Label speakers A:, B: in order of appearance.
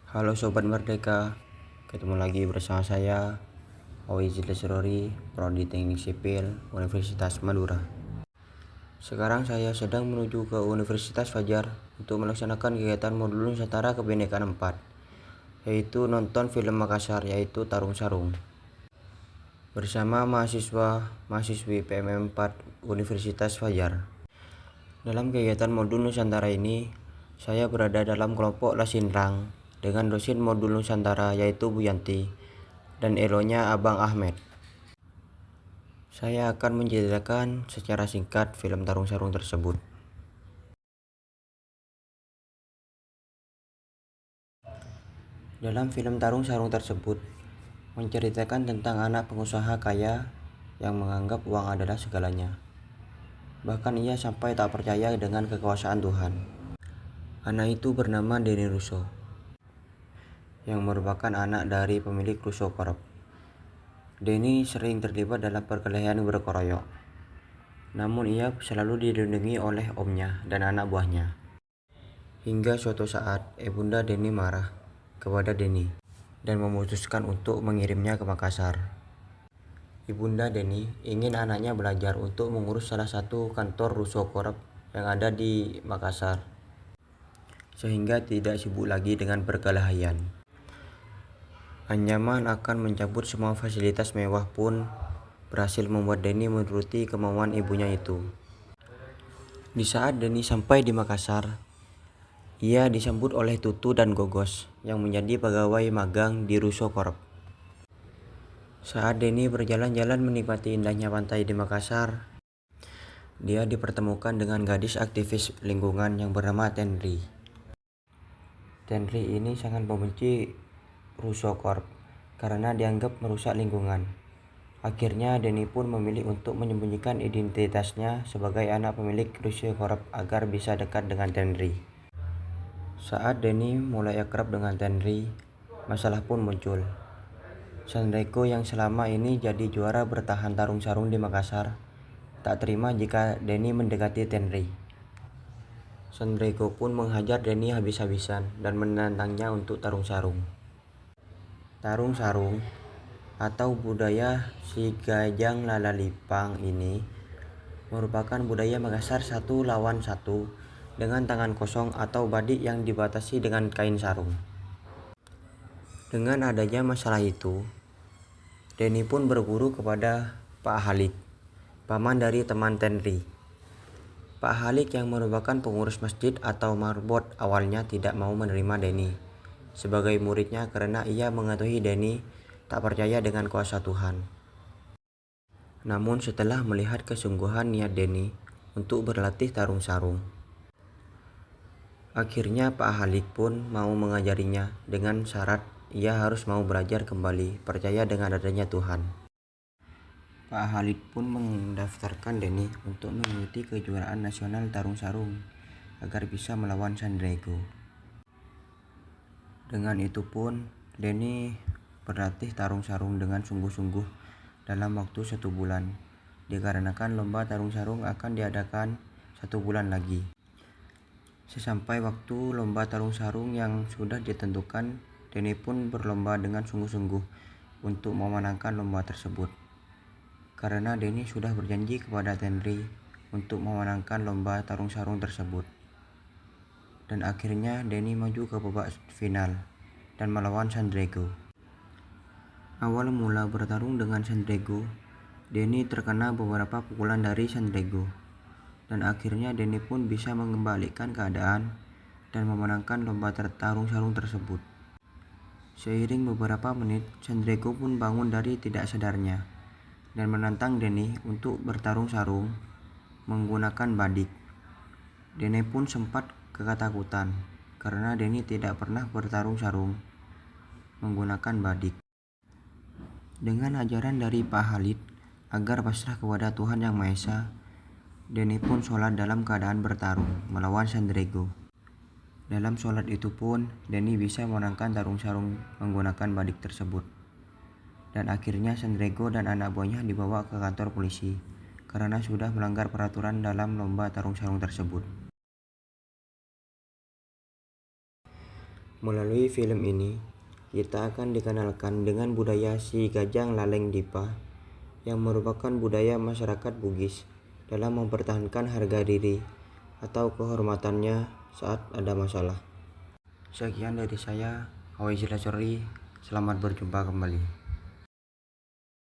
A: Halo Sobat Merdeka, ketemu lagi bersama saya, Owi Lesrori, Prodi Teknik Sipil, Universitas Madura. Sekarang saya sedang menuju ke Universitas Fajar untuk melaksanakan kegiatan modul Nusantara Kebinekaan 4, yaitu nonton film Makassar, yaitu Tarung Sarung. Bersama mahasiswi PMM 4 Universitas Fajar. Dalam kegiatan modul Nusantara ini, saya berada dalam kelompok Lasinrang dengan dosen modul Nusantara yaitu Bu Yanti dan elonya Abang Ahmed. Saya akan menceritakan secara singkat film Tarung Sarung tersebut. Dalam film Tarung Sarung tersebut menceritakan tentang anak pengusaha kaya yang menganggap uang adalah segalanya. Bahkan ia sampai tak percaya dengan kekuasaan Tuhan. Anak itu bernama Denny Russo, yang merupakan anak dari pemilik Russo Corp. Denny sering terlibat dalam perkelahian berkeroyok, namun ia selalu dilindungi oleh omnya dan anak buahnya. Hingga suatu saat, ibunda Denny marah kepada Denny dan memutuskan untuk mengirimnya ke Makassar. Ibunda Denny ingin anaknya belajar untuk mengurus salah satu kantor Russo Corp yang ada di Makassar, sehingga tidak sibuk lagi dengan perkelahian. Ancaman akan mencabut semua fasilitas mewah pun berhasil membuat Denny menuruti kemauan ibunya itu. Di saat Denny sampai di Makassar, ia disambut oleh Tutu dan Gogos yang menjadi pegawai magang di Russo Corp. Saat Denny berjalan-jalan menikmati indahnya pantai di Makassar, dia dipertemukan dengan gadis aktivis lingkungan yang bernama Tenri. Tenri ini sangat membenci Russo Corp karena dianggap merusak lingkungan. Akhirnya Denny pun memilih untuk menyembunyikan identitasnya sebagai anak pemilik Russo Corp agar bisa dekat dengan Tenri. Saat Denny mulai akrab dengan Tenri, masalah pun muncul. Sandreko yang selama ini jadi juara bertahan tarung sarung di Makassar tak terima jika Denny mendekati Tenri. Sandreko pun menghajar Denny habis-habisan dan menantangnya untuk tarung sarung. Tarung sarung atau budaya Sigajang Lalalipang ini merupakan budaya Makassar 1 lawan 1 dengan tangan kosong atau badik yang dibatasi dengan kain sarung. Dengan adanya masalah itu, Denny pun berguru kepada Pak Halik, paman dari teman Tenri. Pak Halik yang merupakan pengurus masjid atau marbot awalnya tidak mau menerima Denny sebagai muridnya karena ia mengetahui Denny tak percaya dengan kuasa Tuhan. Namun setelah melihat kesungguhan niat Denny untuk berlatih tarung sarung, akhirnya Pak Halik pun mau mengajarinya dengan syarat ia harus mau belajar kembali percaya dengan adanya Tuhan. Pak Halik pun mendaftarkan Denny untuk mengikuti kejuaraan nasional tarung sarung agar bisa melawan Sandreko. Dengan itu pun Denny berlatih tarung sarung dengan sungguh-sungguh dalam waktu 1 bulan, dikarenakan lomba tarung sarung akan diadakan 1 bulan lagi. Sesampai waktu lomba tarung sarung yang sudah ditentukan, Denny pun berlomba dengan sungguh-sungguh untuk memenangkan lomba tersebut. Karena Denny sudah berjanji kepada Tenri untuk memenangkan lomba tarung sarung tersebut. Dan akhirnya Denny maju ke babak final dan melawan Sandreko. Awal mula bertarung dengan Sandreko, Denny terkena beberapa pukulan dari Sandreko. Dan akhirnya Denny pun bisa mengembalikan keadaan dan memenangkan lomba tarung sarung tersebut. Seiring beberapa menit, Sandreko pun bangun dari tidak sadarnya dan menantang Denny untuk bertarung sarung menggunakan badik. Denny pun sempat ketakutan karena Denny tidak pernah bertarung sarung menggunakan badik. Dengan ajaran dari Pak Halid agar pasrah kepada Tuhan Yang Maha Esa, Denny pun sholat dalam keadaan bertarung melawan Sandreko. Dalam sholat itu pun Denny bisa memenangkan tarung sarung menggunakan badik tersebut. Dan akhirnya Sandreko dan anak buahnya dibawa ke kantor polisi karena sudah melanggar peraturan dalam lomba tarung sarung tersebut. Melalui film ini, kita akan dikenalkan dengan budaya Si Gajang Laleng Dipa yang merupakan budaya masyarakat Bugis dalam mempertahankan harga diri atau kehormatannya saat ada masalah. Sekian dari saya, Awai Silasori. Selamat berjumpa kembali.